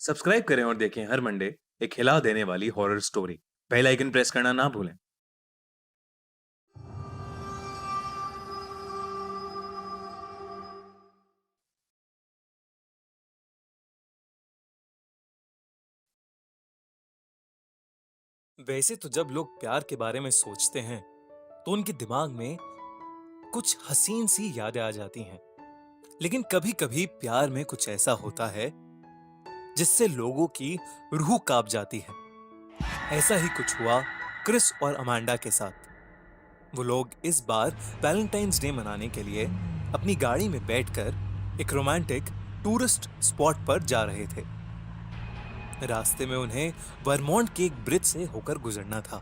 Subscribe करें और देखें हर मंडे एक हिला देने वाली horror story. Bell icon press करना ना भूलें। वैसे तो जब लोग प्यार के बारे में सोचते हैं तो उनके दिमाग में कुछ हसीन सी यादें आ जाती हैं। लेकिन कभी-कभी प्यार में कुछ ऐसा होता है जिससे लोगों की रूह कांप जाती है। ऐसा ही कुछ हुआ क्रिस और अमांडा के साथ। वो लोग इस बार वैलेंटाइंस डे मनाने के लिए अपनी गाड़ी में बैठकर एक रोमांटिक टूरिस्ट स्पॉट पर जा रहे थे। रास्ते में उन्हें वर्मोंट के एक ब्रिज से होकर गुजरना था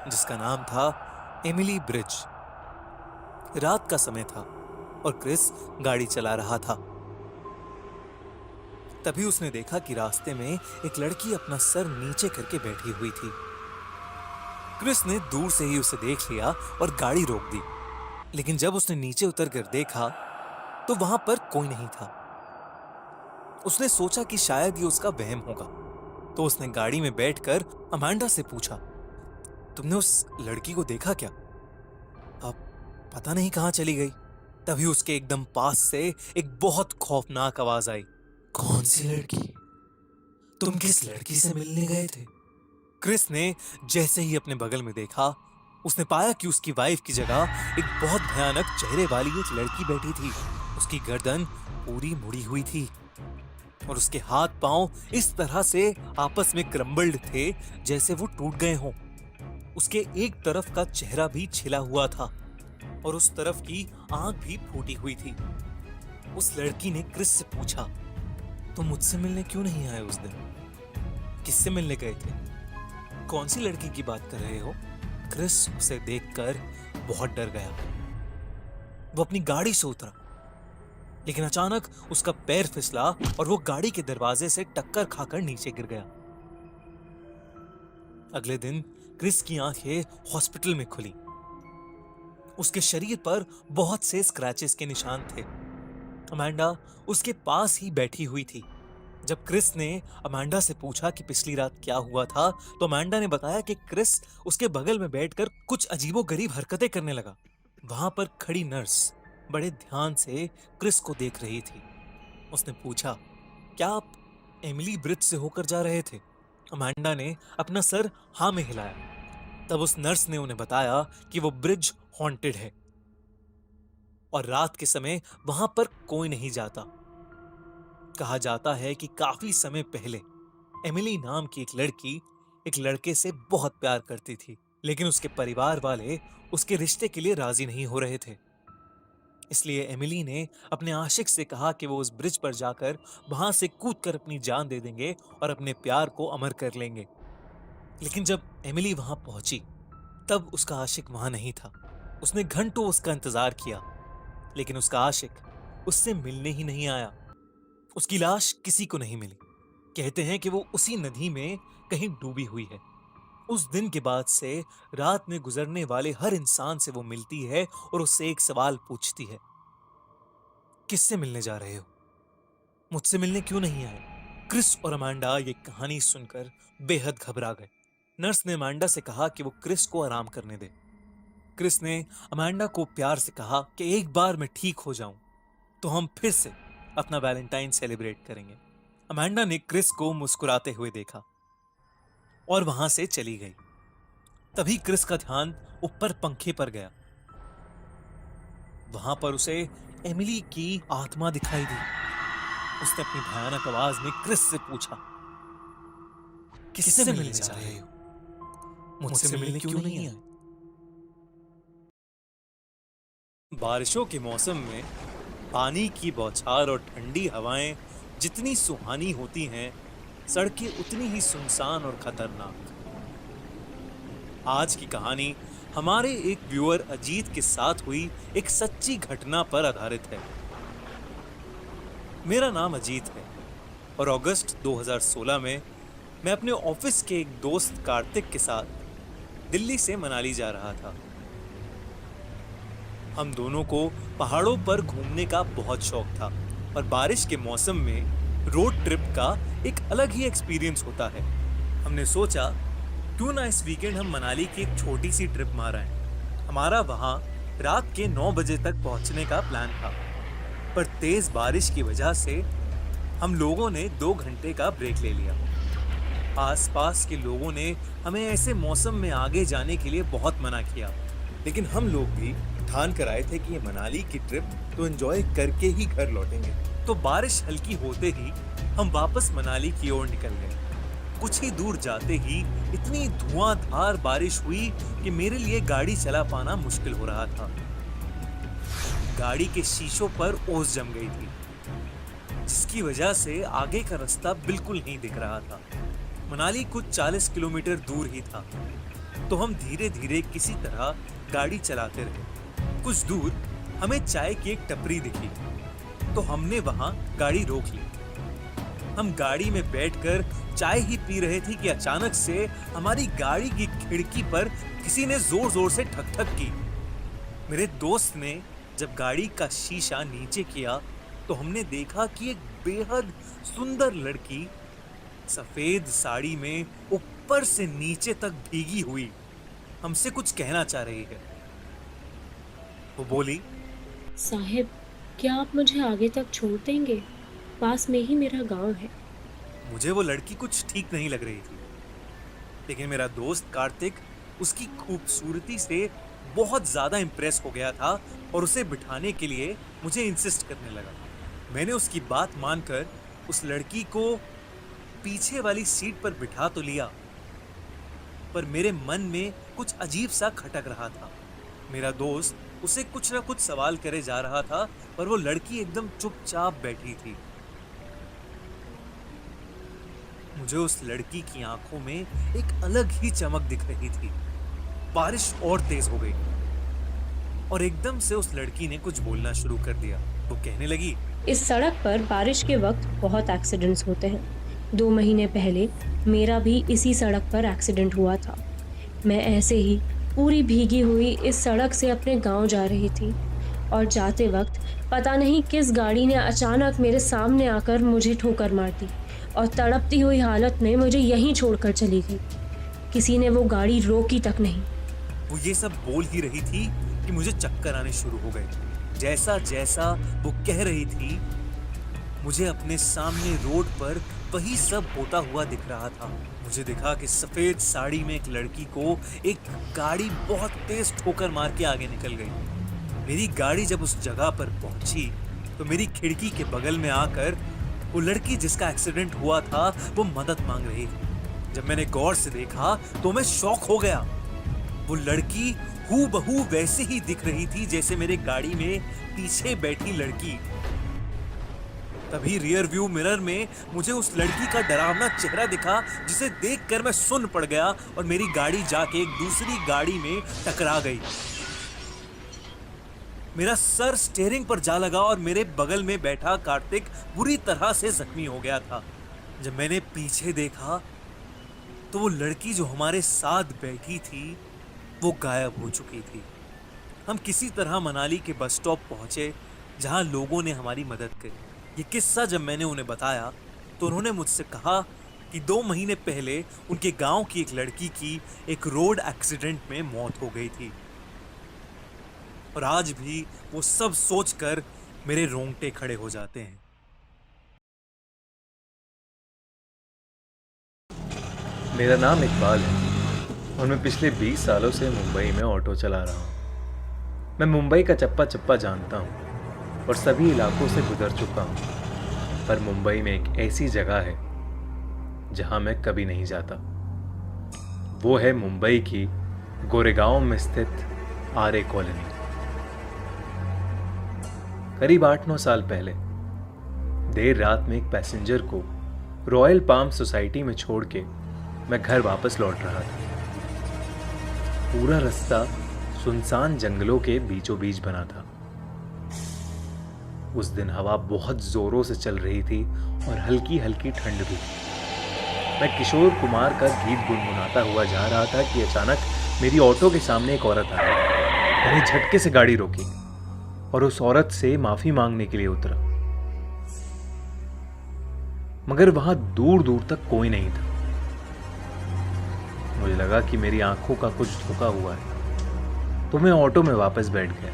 जिसका नाम था एमिली ब्रिज। रात का समय था और क्रिस गाड़ी चला रहा था। तभी उसने देखा कि रास्ते में एक लड़की अपना सर नीचे करके बैठी हुई थी। क्रिस ने दूर से ही उसे देख लिया और गाड़ी रोक दी। लेकिन जब उसने नीचे उतरकर देखा तो वहां पर कोई नहीं था। उसने सोचा कि शायद ये उसका वहम होगा, तो उसने गाड़ी में बैठकर अमांडा से पूछा, तुमने उस लड़की को देखा क्या? अब पता नहीं कहां चली गई। तभी उसके एकदम पास से एक बहुत खौफनाक आवाज आई। कौन सी लड़की? तुम किस लड़की से मिलने गए थे? क्रिस ने जैसे ही अपने बगल में देखा, उसने पाया कि उसकी वाइफ की जगह एक बहुत भयानक चेहरे वाली एक लड़की बैठी थी। उसकी गर्दन पूरी मुड़ी हुई थी और उसके हाथ पांव इस तरह से आपस में क्रम्बल्ड थे जैसे वो टूट गए हों। उसके एक तरफ का चेहरा भी छिला हुआ था और उस तरफ की आंख भी फूटी हुई थी। उस लड़की ने क्रिस से पूछा, तुम मुझसे मिलने क्यों नहीं आए उस दिन? किससे मिलने गए थे? कौन सी लड़की की बात कर रहे हो? क्रिस उसे देखकर बहुत डर गया। वो अपनी गाड़ी से उतरा, लेकिन अचानक उसका पैर फिसला और वो गाड़ी के दरवाजे से टक्कर खाकर नीचे गिर गया। अगले दिन क्रिस की आंखें हॉस्पिटल में खुली। उसके शरीर पर बहुत से स्क्रैचेस के निशान थे। अमांडा उसके पास ही बैठी हुई थी। जब क्रिस ने अमांडा से पूछा कि पिछली रात क्या हुआ था, तो अमांडा ने बताया कि क्रिस उसके बगल में बैठकर कुछ अजीबोगरीब हरकतें करने लगा। वहां पर खड़ी नर्स बड़े ध्यान से क्रिस को देख रही थी। उसने पूछा, क्या आप एमिली ब्रिज से होकर जा रहे थे? अमांडा ने अपना सर हाँ में हिलाया। तब उस नर्स ने उन्हें बताया कि वो ब्रिज हॉन्टेड है और रात के समय वहां पर कोई नहीं जाता। कहा जाता है कि काफी समय पहले एमिली नाम की एक लड़की एक लड़के से बहुत प्यार करती थी, लेकिन उसके परिवार वाले उसके रिश्ते के लिए राजी नहीं हो रहे थे। इसलिए एमिली ने अपने आशिक से कहा कि वो उस ब्रिज पर जाकर वहां से कूदकर अपनी जान दे देंगे और अपने प्यार को अमर कर लेंगे। लेकिन जब एमिली वहां पहुंची, तब उसका आशिक वहां नहीं था। उसने घंटों उसका इंतजार किया, लेकिन उसका आशिक उससे मिलने ही नहीं आया। उसकी लाश किसी को नहीं मिली। कहते हैं कि वो उसी नदी में कहीं डूबी हुई है। उस दिन के बाद से रात में गुजरने वाले हर इंसान से वो मिलती है और उससे एक सवाल पूछती है, किससे मिलने जा रहे हो? मुझसे मिलने क्यों नहीं आए? क्रिस और अमांडा ये कहानी सुनकर बेहद घबरा गए। नर्स ने अमांडा से कहा कि वो क्रिस को आराम करने दे। क्रिस ने अमांडा को प्यार से कहा कि एक बार मैं ठीक हो जाऊं तो हम फिर से अपना वैलेंटाइन सेलिब्रेट करेंगे। अमांडा ने क्रिस को मुस्कुराते हुए देखा और वहां से चली गई। तभी क्रिस का ध्यान ऊपर पंखे पर गया। वहां पर उसे एमिली की आत्मा दिखाई दी। उसने अपनी भयानक आवाज में क्रिस से पूछा, किससे मिलने जा रहे हो? मुझसे मिलने क्यों नहीं आए? बारिशों के मौसम में पानी की बौछार और ठंडी हवाएं जितनी सुहानी होती हैं, सड़कें उतनी ही सुनसान और खतरनाक। आज की कहानी हमारे एक व्यूअर अजीत के साथ हुई एक सच्ची घटना पर आधारित है। मेरा नाम अजीत है और अगस्त 2016 में मैं अपने ऑफिस के एक दोस्त कार्तिक के साथ दिल्ली से मनाली जा रहा था। हम दोनों को पहाड़ों पर घूमने का बहुत शौक था और बारिश के मौसम में रोड ट्रिप का एक अलग ही एक्सपीरियंस होता है। हमने सोचा क्यों ना इस वीकेंड हम मनाली की एक छोटी सी ट्रिप मारें। हमारा वहां रात के 9 बजे तक पहुंचने का प्लान था, पर तेज बारिश की वजह से हम लोगों ने 2 घंटे का ब्रेक ले लिया। आसपास के लोगों ने हमें ऐसे मौसम में आगे जाने के लिए बहुत मना किया, लेकिन हम लोग भी ठान कर आए थे कि ये मनाली की ट्रिप तो एंजॉय करके ही घर लौटेंगे। तो बारिश हल्की होते ही हम वापस मनाली की ओर निकल गए। कुछ ही दूर जाते ही इतनी धुआंधार बारिश हुई कि मेरे लिए गाड़ी चला पाना मुश्किल हो रहा था। गाड़ी के शीशों पर ओस जम गई थी, जिसकी वजह से आगे का रास्ता बिल्कुल नहीं दिख रहा था। मनाली कुछ 40 किलोमीटर दूर ही था, तो हम धीरे धीरे किसी तरह गाड़ी चलाते रहे। कुछ दूर हमें चाय की एक टपरी दिखी, तो हमने वहां गाड़ी रोक ली। हम गाड़ी में बैठकर चाय ही पी रहे थे कि अचानक से हमारी गाड़ी की खिड़की पर किसी ने जोर जोर से ठक ठक की। मेरे दोस्त ने जब गाड़ी का शीशा नीचे किया तो हमने देखा कि एक बेहद सुंदर लड़की सफेद साड़ी में ऊपर से नीचे तक भीगी हुई हमसे कुछ कहना चाह रही है। वो बोली, साहिब, क्या आप मुझे आगे तक छोड़ देंगे? पास में ही मेरा गांव है। मुझे वो लड़की कुछ ठीक नहीं लग रही थी, लेकिन मेरा दोस्त कार्तिक उसकी खूबसूरती से बहुत ज्यादा इंप्रेस हो गया था और उसे बिठाने के लिए मुझे इंसिस्ट करने लगा। मैंने उसकी बात मानकर उस लड़की को पीछे वाली सीट पर बिठा तो लिया, पर मेरे मन में कुछ अजीब सा खटक रहा था। मेरा दोस्त उसे कुछ ना कुछ सवाल करे जा रहा था, पर वो लड़की एकदम चुपचाप बैठी थी। मुझे उस लड़की की आंखों में एक अलग ही चमक दिख रही थी। बारिश और तेज हो गई और एकदम से उस लड़की ने कुछ बोलना शुरू कर दिया। वो कहने लगी, इस सड़क पर बारिश के वक्त बहुत एक्सीडेंट्स होते हैं। 2 महीने पहले मेरा भी इसी सड़क पर एक्सीडेंट हुआ था। मैं ऐसे ही पूरी भीगी हुई इस सड़क से अपने गांव जा रही थी और जाते वक्त पता नहीं किस गाड़ी ने अचानक मेरे सामने आकर मुझे ठोकर मार दी और तड़पती हुई हालत में मुझे यहीं छोड़कर चली गई। किसी ने वो गाड़ी रोकी तक नहीं। वो ये सब बोल ही रही थी कि मुझे चक्कर आने शुरू हो गए। जैसा जैसा वो कह रही थी, मुझे अपने सामने रोड पर वही सब होता हुआ दिख रहा था। मुझे दिखा कि सफेद साड़ी में एक लड़की को एक गाड़ी बहुत तेज ठोकर मार के आगे निकल गई। मेरी गाड़ी जब उस जगह पर पहुंची तो मेरी खिड़की के बगल में आकर वो लड़की जिसका एक्सीडेंट हुआ था वो मदद मांग रही थी। जब मैंने गौर से देखा तो मैं शॉक हो गया। वो लड़की हूबहू वैसे ही दिख रही थी जैसे मेरे गाड़ी में पीछे बैठी लड़की। तभी रियर व्यू मिरर में मुझे उस लड़की का डरावना चेहरा दिखा, जिसे देखकर मैं सुन्न पड़ गया और मेरी गाड़ी जाके एक दूसरी गाड़ी में टकरा गई। मेरा सर स्टीयरिंग पर जा लगा और मेरे बगल में बैठा कार्तिक बुरी तरह से जख्मी हो गया था। जब मैंने पीछे देखा तो वो लड़की जो हमारे साथ बैठी थी वो गायब हो चुकी थी। हम किसी तरह मनाली के बस स्टॉप पहुंचे, जहां लोगों ने हमारी मदद करी। ये किस्सा जब मैंने उन्हें बताया तो उन्होंने मुझसे कहा कि 2 महीने पहले उनके गांव की एक लड़की की एक रोड एक्सीडेंट में मौत हो गई थी, और आज भी वो सब सोचकर मेरे रोंगटे खड़े हो जाते हैं। मेरा नाम इकबाल है और मैं पिछले 20 सालों से मुंबई में ऑटो चला रहा हूँ। मैं मुंबई का चप्पा चप्पा जानता हूँ और सभी इलाकों से गुजर चुका हूँ, पर मुंबई में एक ऐसी जगह है जहां मैं कभी नहीं जाता। वो है मुंबई की गोरेगांव में स्थित आरे कॉलोनी। करीब 8-9 साल पहले देर रात में एक पैसेंजर को रॉयल पाम सोसाइटी में छोड़ के मैं घर वापस लौट रहा था। पूरा रास्ता सुनसान जंगलों के बीचों बीच बना था। उस दिन हवा बहुत जोरों से चल रही थी और हल्की हल्की ठंड भी। मैं किशोर कुमार का गीत गुनगुनाता हुआ जा रहा था कि अचानक मेरी ऑटो के सामने एक औरत आई। मैंने झटके से गाड़ी रोकी और उस औरत से माफी मांगने के लिए उतरा। मगर वहां दूर दूर तक कोई नहीं था। मुझे लगा कि मेरी आंखों का कुछ धोखा हुआ है, तो मैं ऑटो में वापस बैठ गया।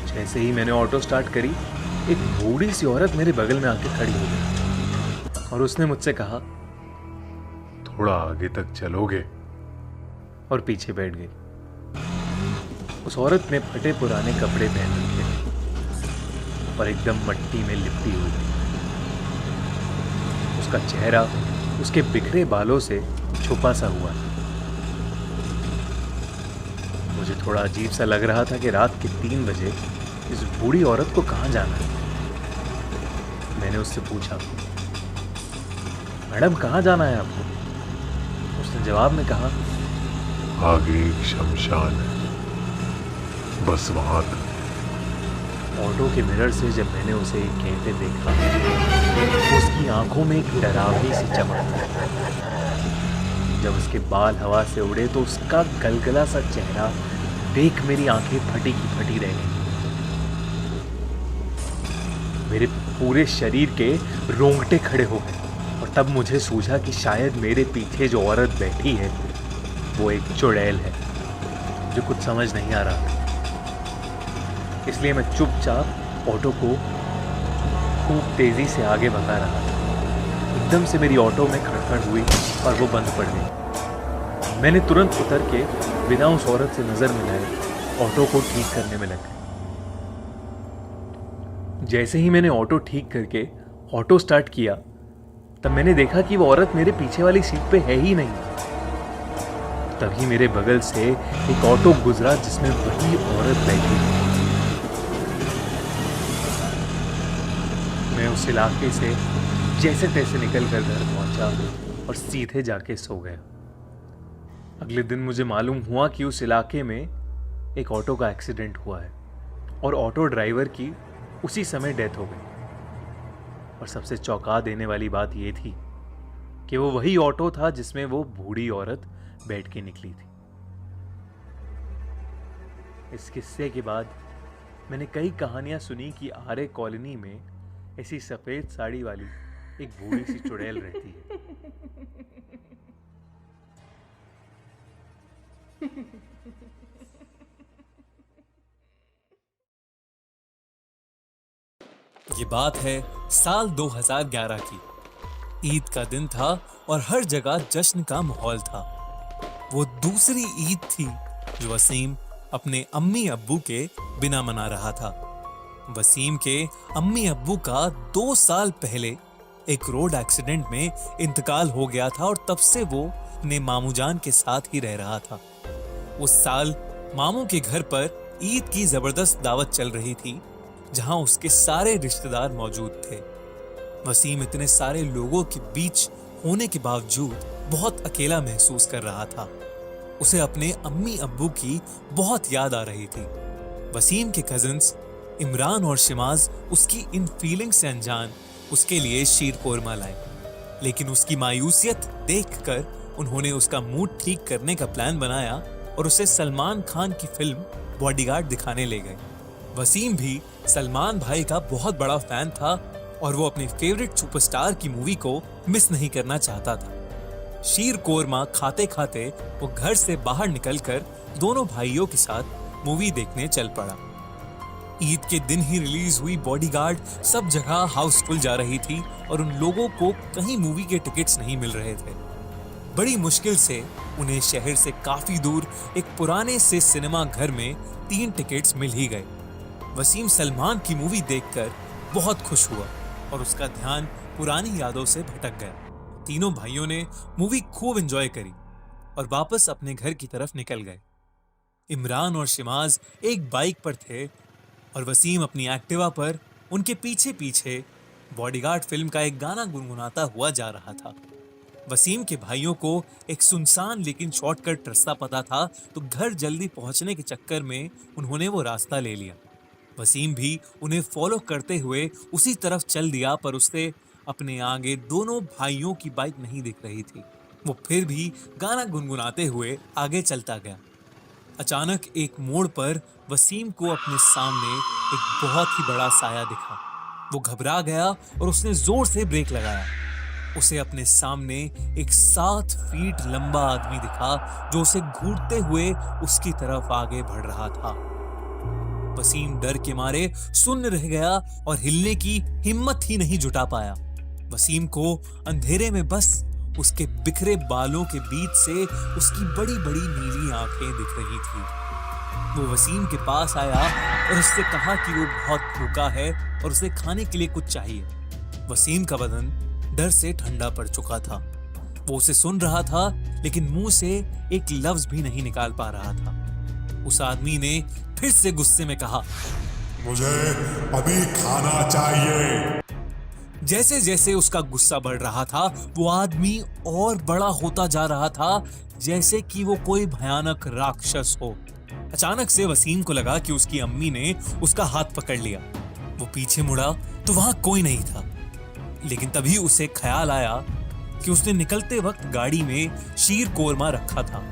जैसे ही मैंने ऑटो स्टार्ट करी, एक बूढ़ी सी औरत मेरे बगल में आके खड़ी हो गई और उसने मुझसे कहा, थोड़ा आगे तक चलोगे? और पीछे बैठ गई। उस औरत ने फटे पुराने कपड़े पहन रखे और एकदम मिट्टी में लिपटी हुई थी। उसका चेहरा उसके बिखरे बालों से छुपा सा हुआ था। मुझे थोड़ा अजीब सा लग रहा था कि रात के 3 बजे इस बूढ़ी औरत को कहां जाना है। मैंने उससे पूछा, मैडम कहां जाना है आपको? उसने जवाब में कहा, आगे एक शमशान है, बस वहां तक। ऑटो के मिरर से जब मैंने उसे कहते देखा, तो उसकी आंखों में एक डरावनी सी चमक थी। जब उसके बाल हवा से उड़े तो उसका गलगला सा चेहरा देख मेरी आंखें फटी की फटी रह गई। मेरे पूरे शरीर के रोंगटे खड़े हो गए और तब मुझे सूझा कि शायद मेरे पीछे जो औरत बैठी है वो एक चुड़ैल है। जो कुछ समझ नहीं आ रहा था, इसलिए मैं चुपचाप ऑटो को खूब तेजी से आगे भगा रहा था। एकदम से मेरी ऑटो में खड़खड़ हुई और वो बंद पड़ गई। मैंने तुरंत उतर के बिना उस औरत से नजर मिलाए ऑटो को ठीक करने में लग गया। जैसे ही मैंने ऑटो ठीक करके ऑटो स्टार्ट किया, तब मैंने देखा कि वो औरत मेरे पीछे वाली सीट पे है ही नहीं। तभी मेरे बगल से एक ऑटो गुजरा जिसमें वही औरत बैठी थी। मैं उस इलाके से जैसे तैसे निकल कर घर पहुंचा और सीधे जाके सो गया। अगले दिन मुझे मालूम हुआ कि उस इलाके में एक ऑटो का एक्सीडेंट हुआ है और ऑटो ड्राइवर की उसी समय डेथ हो गई। और सबसे चौंका देने वाली बात यह थी कि वो वही ऑटो था जिसमें वो बूढ़ी औरत बैठ के निकली थी। इस किस्से के बाद मैंने कई कहानियां सुनी कि आरे कॉलोनी में ऐसी सफेद साड़ी वाली एक बूढ़ी सी चुड़ैल रहती है। ये बात है साल 2011 की। ईद का दिन था और हर जगह जश्न का माहौल था। वो दूसरी ईद थी जो वसीम अपने अम्मी अब्बू के बिना मना रहा था। वसीम के अम्मी अब्बू का 2 साल पहले एक रोड एक्सीडेंट में इंतकाल हो गया था और तब से वो अपने मामू जान के साथ ही रह रहा था। उस साल मामू के घर पर ईद की जबरदस्त दावत चल रही थी, जहां उसके सारे रिश्तेदार मौजूद थे। वसीम इतने सारे लोगों के बीच होने के बावजूद बहुत अकेला महसूस कर रहा था। उसे अपने अम्मी अब्बू की बहुत याद आ रही थी। वसीम के कजिन्स इमरान और शिमाज उसकी इन फीलिंग्स से अनजान उसके लिए शीर कोरमा लाए, लेकिन उसकी मायूसियत देखकर उन्होंने उसका मूड ठीक करने का प्लान बनाया और उसे सलमान खान की फिल्म बॉडीगार्ड दिखाने ले गए। वसीम भी सलमान भाई का बहुत बड़ा फैन था और वो अपने फेवरेट सुपरस्टार की मूवी को मिस नहीं करना चाहता था। शीर कोरमा खाते खाते वो घर से बाहर निकलकर दोनों भाइयों के साथ मूवी देखने चल पड़ा। ईद के दिन ही रिलीज हुई बॉडीगार्ड सब जगह हाउसफुल जा रही थी और उन लोगों को कहीं मूवी के टिकट्स नहीं मिल रहे थे। बड़ी मुश्किल से उन्हें शहर से काफी दूर एक पुराने से सिनेमा घर में 3 टिकट्स मिल ही गए। वसीम सलमान की मूवी देखकर बहुत खुश हुआ और उसका ध्यान पुरानी यादों से भटक गया। तीनों भाइयों ने मूवी खूब एंजॉय करी और वापस अपने घर की तरफ निकल गए। इमरान और शिमाज एक बाइक पर थे और वसीम अपनी एक्टिवा पर उनके पीछे पीछे बॉडीगार्ड फिल्म का एक गाना गुनगुनाता हुआ जा रहा था। वसीम के भाइयों को एक सुनसान लेकिन शॉर्टकट रास्ता पता था, तो घर जल्दी पहुंचने के चक्कर में उन्होंने वो रास्ता ले लिया। वसीम भी उन्हें फॉलो करते हुए उसी तरफ चल दिया, पर उससे अपने आगे दोनों भाइयों की बाइक नहीं दिख रही थी। वो फिर भी गाना गुनगुनाते हुए आगे चलता गया। अचानक एक मोड़ पर वसीम को अपने सामने एक बहुत ही बड़ा साया दिखा। वो घबरा गया और उसने जोर से ब्रेक लगाया। उसे अपने सामने एक 7 फीट लंबा आदमी दिखा जो उसे घूरते हुए उसकी तरफ आगे बढ़ रहा था। वसीम डर के मारे सुन्न रह गया और हिलने की हिम्मत ही नहीं जुटा पाया। वसीम को अंधेरे में बस उसके बिखरे बालों के बीच से उसकी बड़ी बड़ी नीली आंखें दिख रही थी। वो वसीम के पास आया और उससे कहा कि वो बहुत भूखा है और उसे खाने के लिए कुछ चाहिए। वसीम का बदन डर से ठंडा पड़ चुका था। वो उसे सुन रहा था लेकिन मुंह से एक लफ्ज भी नहीं निकाल पा रहा था। उस आदमी ने फिर से गुस्से में कहा, मुझे अभी खाना चाहिए। जैसे जैसे उसका गुस्सा बढ़ रहा था वो आदमी और बड़ा होता जा रहा था, जैसे कि वो कोई भयानक राक्षस हो। अचानक से वसीम को लगा कि उसकी अम्मी ने उसका हाथ पकड़ लिया। वो पीछे मुड़ा तो वहां कोई नहीं था, लेकिन तभी उसे ख्याल आया कि उसने निकलते वक्त गाड़ी में शीर कोरमा रखा था।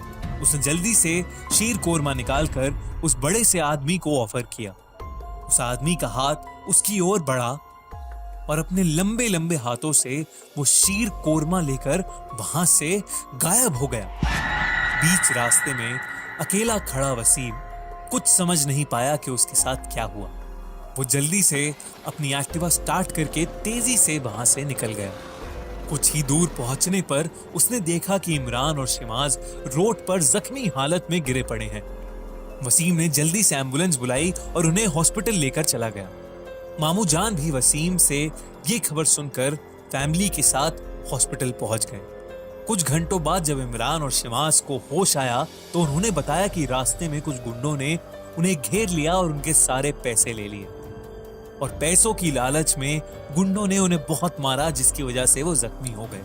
उसने जल्दी से शीर कोरमा निकालकर उस बड़े से आदमी को ऑफर किया। उस आदमी का हाथ उसकी ओर बढ़ा और अपने लंबे लंबे हाथों से वो शीर कोरमा लेकर वहां से गायब हो गया। बीच रास्ते में अकेला खड़ा वसीम कुछ समझ नहीं पाया कि उसके साथ क्या हुआ। वो जल्दी से अपनी एक्टिवा स्टार्ट करके तेजी से वहां से निकल गया। कुछ ही दूर पहुंचने पर उसने देखा कि इमरान और शिमाज रोड पर जख्मी हालत में गिरे पड़े हैं। वसीम ने जल्दी से एम्बुलेंस बुलाई और उन्हें हॉस्पिटल लेकर चला गया। मामू जान भी वसीम से ये खबर सुनकर फैमिली के साथ हॉस्पिटल पहुंच गए। कुछ घंटों बाद जब इमरान और शिमाज को होश आया तो उन्होंने बताया कि रास्ते में कुछ गुंडों ने उन्हें घेर लिया और उनके सारे पैसे ले लिए, और पैसों की लालच में गुंडों ने उन्हें बहुत मारा, जिसकी वजह से वो जख्मी हो गए।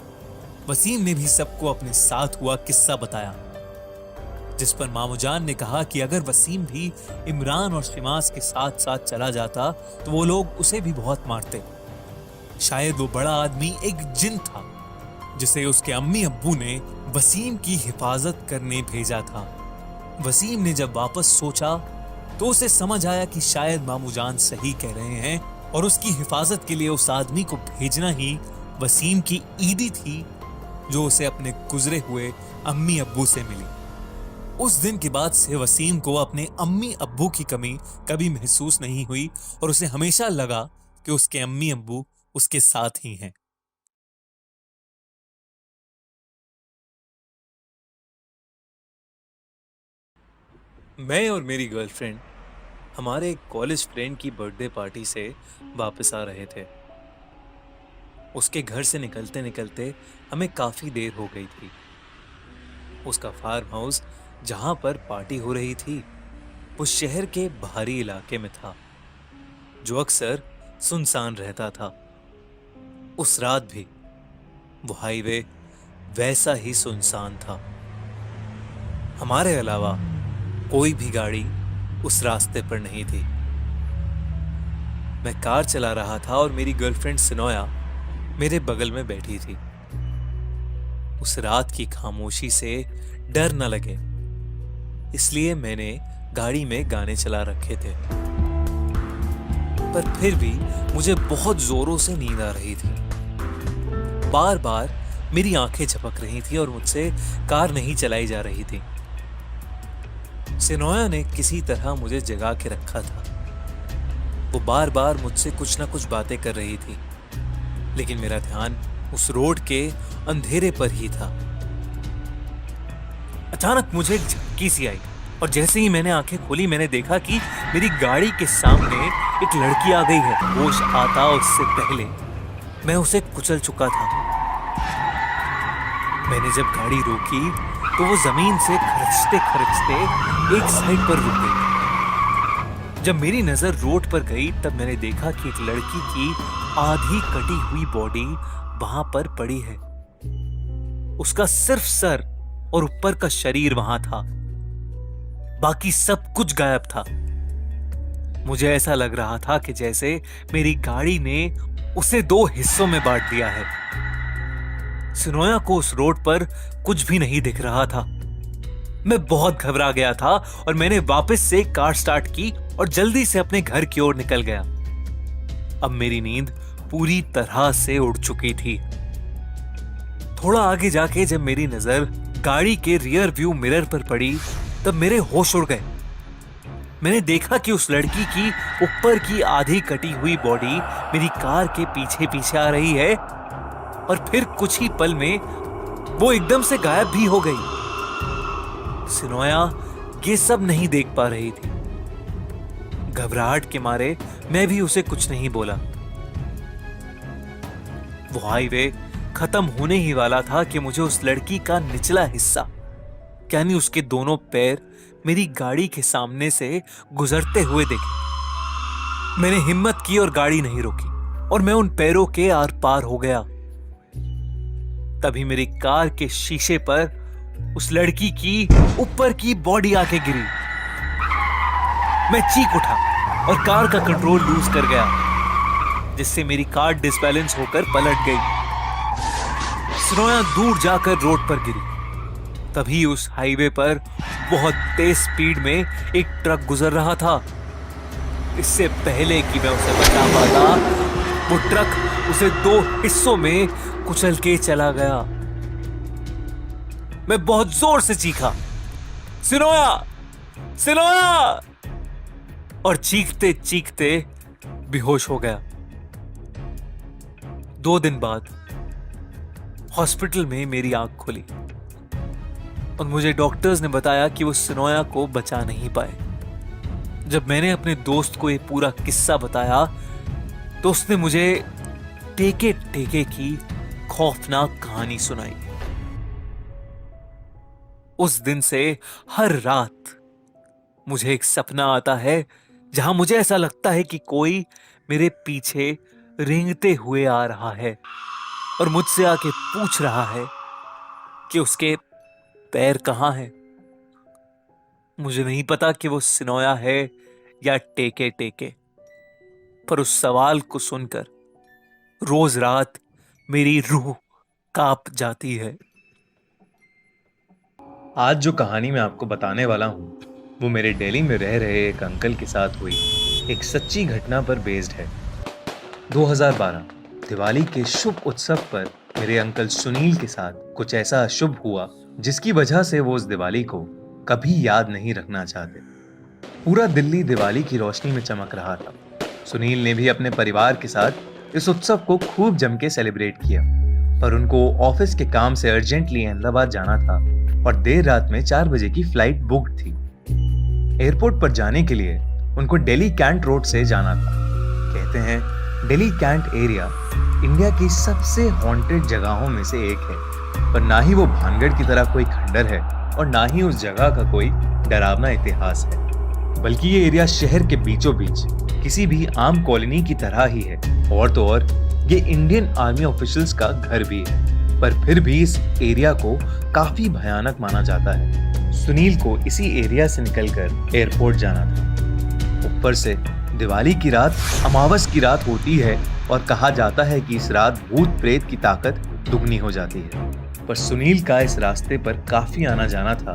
वसीम ने भी सबको अपने साथ हुआ किस्सा बताया, जिस पर मामूजान ने कहा कि अगर वसीम भी इमरान और शिमाज के साथ साथ चला जाता तो वो लोग उसे भी बहुत मारते। शायद वो बड़ा आदमी एक जिन था जिसे उसके अम्मी अब्बू ने वसीम की हिफाजत करने भेजा था। वसीम ने जब वापस सोचा तो उसे समझ आया कि शायद मामूजान सही कह रहे हैं और उसकी हिफाजत के लिए उस आदमी को भेजना ही वसीम की ईदी थी जो उसे अपने गुजरे हुए अम्मी अब्बू से मिली। उस दिन के बाद से वसीम को अपने अम्मी अब्बू की कमी कभी महसूस नहीं हुई और उसे हमेशा लगा कि उसके अम्मी अब्बू उसके साथ ही हैं। मैं और मेरी गर्लफ्रेंड हमारे एक कॉलेज फ्रेंड की बर्थडे पार्टी से वापस आ रहे थे। उसके घर से निकलते निकलते हमें काफी देर हो गई थी। उसका फार्म हाउस जहां पर पार्टी हो रही थी वो शहर के बाहरी इलाके में था, जो अक्सर सुनसान रहता था। उस रात भी वो हाईवे वैसा ही सुनसान था। हमारे अलावा कोई भी गाड़ी उस रास्ते पर नहीं थी। मैं कार चला रहा था और मेरी गर्लफ्रेंड सिनोया मेरे बगल में बैठी थी। उस रात की खामोशी से डर न लगे इसलिए मैंने गाड़ी में गाने चला रखे थे, पर फिर भी मुझे बहुत जोरों से नींद आ रही थी। बार बार मेरी आंखें झपक रही थी और मुझसे कार नहीं चलाई जा रही थी। सिनोया ने किसी तरह मुझे जगा के रखा था। वो बार बार मुझसे कुछ ना कुछ बातें कर रही थी, लेकिन मेरा ध्यान उस रोड के अंधेरे पर ही था। अचानक मुझे एक झपकी सी आई और जैसे ही मैंने आंखें खोली मैंने देखा कि मेरी गाड़ी के सामने एक लड़की आ गई है। होश आता उससे पहले मैं उसे कुचल चुका था। मैंने जब गाड़ी रोकी तो वो जमीन से खरचते खरचते एक साइड पर रुक गई। जब मेरी नजर रोड पर गई तब मैंने देखा कि एक लड़की की आधी कटी हुई बॉडी वहां पर पड़ी है। उसका सिर्फ सर और ऊपर का शरीर वहां था, बाकी सब कुछ गायब था। मुझे ऐसा लग रहा था कि जैसे मेरी गाड़ी ने उसे 2 हिस्सों में बांट दिया है। सिनोया को उस रोड पर कुछ भी नहीं दिख रहा था। मैं बहुत घबरा गया था और मैंने वापस से कार स्टार्ट की और जल्दी से अपने घर की ओर निकल गया। अब मेरी नींद पूरी तरह से उड़ चुकी थी। थोड़ा आगे जाके जब मेरी नजर गाड़ी के रियर व्यू मिरर पर पड़ी तब मेरे होश उड़ गए। मैंने देखा कि उस लड़की की ऊपर की आधी कटी हुई बॉडी मेरी कार के पीछे पीछे आ रही है और फिर कुछ ही पल में वो एकदम से गायब भी हो गई। सिनोया ये सब नहीं देख पा रही थी। घबराहट के मारे मैं भी उसे कुछ नहीं बोला। वो हाईवे खत्म होने ही वाला था कि मुझे उस लड़की का निचला हिस्सा यानी उसके दोनों पैर मेरी गाड़ी के सामने से गुजरते हुए देखे। मैंने हिम्मत की और गाड़ी नहीं रोकी और मैं उन पैरों के आर पार हो गया। तभी मेरी कार के शीशे पर उस लड़की की ऊपर की बॉडी आके गिरी। मैं चीख उठा और कार का कंट्रोल लूज कर गया, जिससे मेरी कार डिसबैलेंस होकर पलट गई। सिनोया दूर जाकर रोड पर गिरी। तभी उस हाईवे पर बहुत तेज स्पीड में एक ट्रक गुजर रहा था। इससे पहले कि मैं उसे बचा पाता, वो ट्रक उसे 2 हिस्सों में कुचल के चला गया। मैं बहुत जोर से चीखा, सिनोया, सिनोया, और चीखते चीखते बेहोश हो गया। 2 दिन बाद हॉस्पिटल में मेरी आंख खुली और मुझे डॉक्टर्स ने बताया कि वो सिनोया को बचा नहीं पाए। जब मैंने अपने दोस्त को ये पूरा किस्सा बताया तो उसने मुझे टेके टेके की खौफनाक कहानी सुनाई। उस दिन से हर रात मुझे एक सपना आता है जहां मुझे ऐसा लगता है कि कोई मेरे पीछे रेंगते हुए आ रहा है और मुझसे आके पूछ रहा है कि उसके पैर कहां हैं। मुझे नहीं पता कि वो सिनोया है या टेके टेके, पर उस सवाल को सुनकर रोज रात मेरी रूह कांप जाती है। आज जो कहानी मैं आपको बताने वाला हूँ वो मेरे दिल्ली में रह रहे एक अंकल के साथ हुई एक सच्ची घटना पर बेस्ड है। 2012 दिवाली के शुभ उत्सव पर मेरे अंकल सुनील के साथ कुछ ऐसा अशुभ हुआ जिसकी वजह से वो उस दिवाली को कभी याद नहीं रखना चाहते। पूरा दिल्ली दिवाली की रोशनी में चमक रहा था। सुनील ने भी अपने परिवार के साथ इस उत्सव को खूब जम के सेलिब्रेट किया, पर उनको ऑफिस के काम से अर्जेंटली अहमदाबाद जाना था और देर रात में 4 बजे की फ्लाइट बुक थी। एयरपोर्ट पर जाने के लिए उनको दिल्ली कैंट रोड से जाना था। कहते हैं दिल्ली कैंट एरिया इंडिया की सबसे हॉन्टेड जगहों में से एक है, पर ना ही वो भानगढ़ की तरह कोई खंडर है और ना ही उस जगह का कोई डरावना इतिहास है, बल्कि ये एरिया शहर के बीचों बीच किसी भी आम कॉलोनी की तरह ही है। और तो और ये इंडियन आर्मी ऑफिशियल्स का घर भी है, पर फिर भी इस एरिया को काफी भयानक माना जाता है। सुनील को इसी एरिया से निकलकर एयरपोर्ट जाना था। ऊपर से दिवाली की रात अमावस की रात होती है और कहा जाता है कि इस रात भूत प्रेत की ताकत दुगनी हो जाती है। पर सुनील का इस रास्ते पर काफी आना जाना था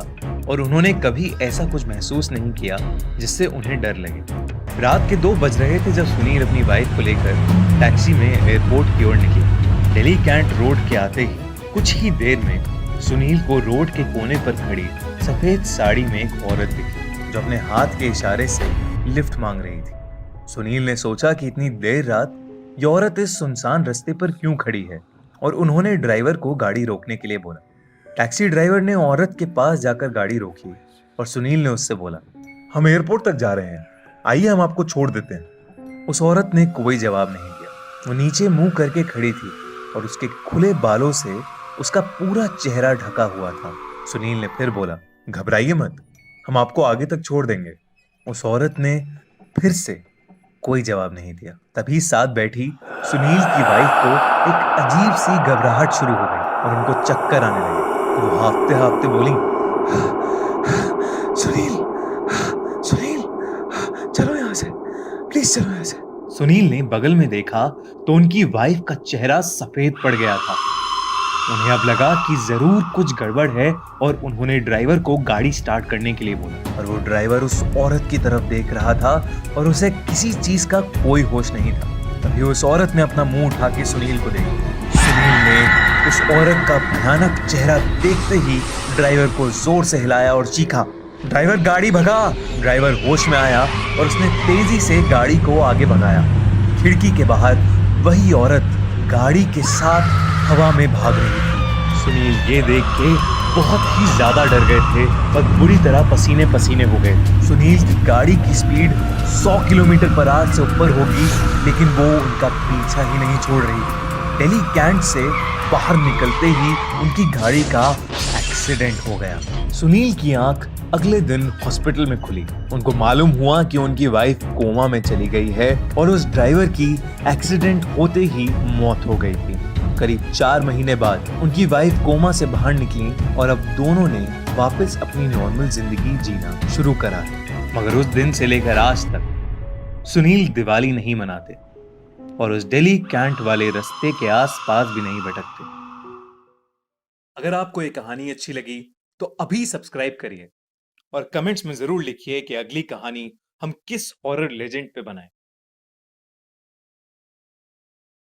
और उन्होंने कभी ऐसा कुछ महसूस नहीं किया जिससे उन्हें डर लगे। रात के 2 बज रहे थे जब सुनील अपनी बाइक को लेकर टैक्सी में एयरपोर्ट की ओर निकले। दिल्ली कैंट रोड के आते ही कुछ ही देर में सुनील को रोड के कोने पर खड़ी सफेद साड़ी में एक औरत दिखी जो अपने हाथ के इशारे से लिफ्ट मांग रही थी। सुनील ने सोचा कि इतनी देर रात ये औरत इस सुनसान रास्ते पर क्यों खड़ी है और उन्होंने ड्राइवर को गाड़ी रोकने के लिए बोला। टैक्सी ड्राइवर ने औरत के पास जाकर गाड़ी रोकी और सुनील ने उससे बोला, हम एयरपोर्ट तक जा रहे हैं, आइए हम आपको छोड़ देते हैं। उस औरत ने कोई जवाब नहीं दिया। वो नीचे मुंह करके खड़ी थी और उसके खुले बालों से उसका पूरा चेहरा ढका हुआ था। सुनील ने फिर बोला, घबराइए मत, हम आपको आगे तक छोड़ देंगे। उस औरत ने फिर से कोई जवाब नहीं दिया। तभी साथ बैठी सुनील की वाइफ को एक अजीब सी घबराहट शुरू हो गई और उनको चक्कर आने लगे। वो हांफते हांफते बोली, सुनील, सुनील, चलो यहाँ से, प्लीज चलो यहाँ से। सुनील ने बगल में देखा तो उनकी वाइफ का चेहरा सफेद पड़ गया था। उन्हें अब लगा कि जरूर कुछ गड़बड़ है और उन्होंने ड्राइवर को गाड़ी स्टार्ट करने के लिए बोला, और वो ड्राइवर उस औरत की तरफ देख रहा था और उसे किसी चीज का कोई होश नहीं था। तभी उस औरत ने अपना मुंह उठा के सुनील को देखा। सुनील ने उस औरत का भयानक चेहरा देखते ही ड्राइवर को जोर से हिलाया और चीखा, ड्राइवर गाड़ी भगा। ड्राइवर होश में आया और उसने तेजी से गाड़ी को आगे भगाया। खिड़की के बाहर वही औरत गाड़ी के साथ हवा में भाग रही थी। सुनील ये देख के बहुत ही ज्यादा डर गए थे और बुरी तरह पसीने पसीने हो गए। सुनील की गाड़ी की स्पीड 100 किलोमीटर पर आवर से ऊपर होगी, लेकिन वो उनका पीछा ही नहीं छोड़ रही। दिल्ली कैंट से बाहर निकलते ही उनकी गाड़ी का एक्सीडेंट हो गया। सुनील की आंख अगले दिन हॉस्पिटल में खुली। उनको मालूम हुआ कि उनकी वाइफ कोमा में चली गई है और उस ड्राइवर की एक्सीडेंट होते ही मौत हो गई थी। करीब 4 महीने बाद उनकी वाइफ कोमा से बाहर निकली और अब दोनों ने वापस अपनी नॉर्मल जिंदगी जीना शुरू करा। मगर उस दिन से लेकर आज तक सुनील दिवाली नहीं मनाते और उस दिल्ली कैंट वाले रास्ते के आसपास भी नहीं भटकते। अगर आपको ये कहानी अच्छी लगी तो अभी सब्सक्राइब करिए और कमेंट्स में जरूर लिखिए कि अगली कहानी हम किस हॉरर लेजेंड पे बनाएं।